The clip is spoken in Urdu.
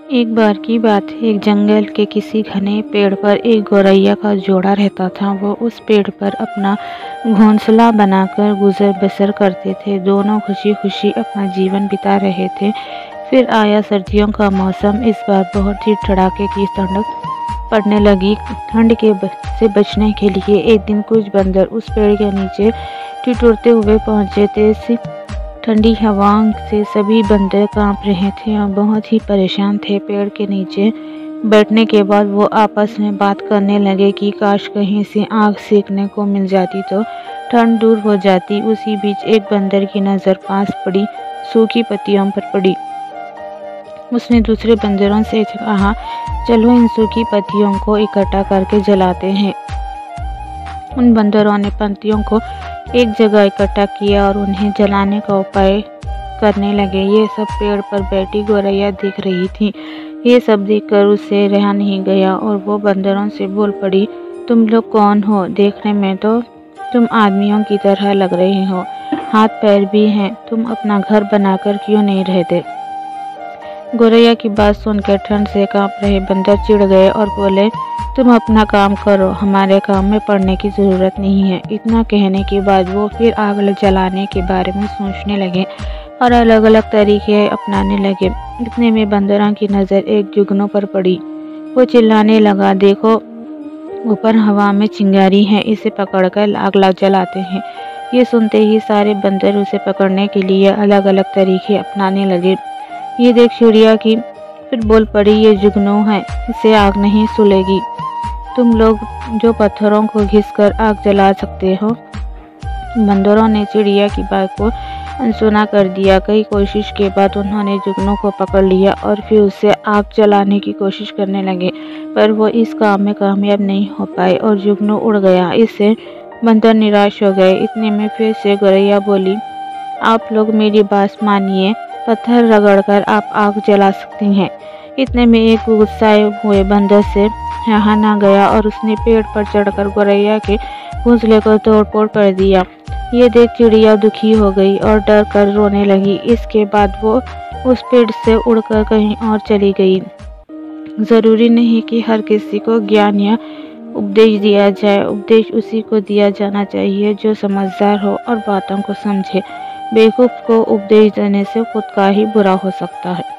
ایک بار کی بات ہے، ایک جنگل کے کسی گھنے پیڑ پر ایک گوریا کا جوڑا رہتا تھا۔ وہ اس پیڑ پر اپنا گھونسلہ بنا کر گزر بسر کرتے تھے۔ دونوں خوشی خوشی اپنا جیون بتا رہے تھے۔ پھر آیا سردیوں کا موسم۔ اس بار بہت ہی کڑاکے کی ٹھنڈ پڑنے لگی۔ ٹھنڈ سے بچنے کے لیے ایک دن کچھ بندر اس پیڑ کے نیچے ٹھٹھرتے ہوئے پہنچے۔ تیز ٹھنڈی ہواؤں سے سبھی بندر کانپ رہے تھے اور بہت ہی پریشان تھے۔ پیڑ کے نیچے بیٹھنے کے بعد وہ آپس میں بات کرنے لگے کہ کاش کہیں سے آگ سینکنے کو مل جاتی تو ٹھنڈ دور ہو جاتی۔ اسی بیچ ایک بندر کی نظر پاس پڑی سوکھی پتیوں پر پڑی۔ اس نے دوسرے بندروں سے کہا، چلو ان سوکھی پتیوں کو اکٹھا کر کے جلاتے ہیں۔ ان بندروں نے پتیوں کو ایک جگہ اکٹھا کیا اور انہیں جلانے کا اپائے کرنے لگے۔ یہ سب پیڑ پر بیٹھی گوریا دیکھ رہی تھی۔ یہ سب دیکھ کر اسے رہا نہیں گیا اور وہ بندروں سے بول پڑی، تم لوگ کون ہو؟ دیکھنے میں تو تم آدمیوں کی طرح لگ رہے ہو، ہاتھ پیر بھی ہیں، تم اپنا گھر بنا کر کیوں نہیں رہتے؟ گوریا کی بات سن کر ٹھنڈ سے کانپ رہے بندر چڑ گئے اور بولے، تم اپنا کام کرو، ہمارے کام میں پڑنے کی ضرورت نہیں ہے۔ اتنا کہنے کے بعد وہ پھر آگ جلانے کے بارے میں سوچنے لگے اور الگ الگ طریقے اپنانے لگے۔ اتنے میں بندروں کی نظر ایک جگنو پر پڑی۔ وہ چلانے لگا، دیکھو اوپر ہوا میں چنگاری ہے، اسے پکڑ کر آگ جلاتے ہیں۔ یہ سنتے ہی سارے بندر اسے پکڑنے کے لیے الگ الگ طریقے اپنانے لگے۔ یہ دیکھ چڑیا کی پھر بول پڑی، یہ جگنو ہے، اسے آگ نہیں سلے گی۔ تم لوگ جو پتھروں کو گھس کر آگ جلا سکتے ہو۔ بندروں نے چڑیا کی بات کو انسنا کر دیا۔ کئی کوشش کے بعد انہوں نے جگنو کو پکڑ لیا اور پھر اسے آگ جلانے کی کوشش کرنے لگے، پر وہ اس کام میں کامیاب نہیں ہو پائے اور جگنو اڑ گیا۔ اس سے بندر نراش ہو گئے۔ اتنے میں پھر سے گوریا بولی، آپ لوگ میری بات مانیے، پتھر رگڑ کر آپ آگ جلا سکتے ہیں۔ اتنے میں ایک غصے ہوئے بندر سے رہا نہ گیا اور اس نے پیڑ پر چڑھ کر گوریا کے گھونسلے کو توڑ پھوڑ کر دیا۔ یہ دیکھ چڑیا دکھی ہو گئی اور ڈر کر رونے لگی۔ اس کے بعد وہ اس پیڑ سے اڑ کر کہیں اور چلی گئی۔ ضروری نہیں کہ ہر کسی کو گیان یا اپدیش دیا جائے، اپدیش اسی کو دیا جانا چاہیے جو سمجھدار ہو اور باتوں کو سمجھے۔ بیوقوف کو اپدیش دینے سے خود کا ہی برا ہو سکتا ہے۔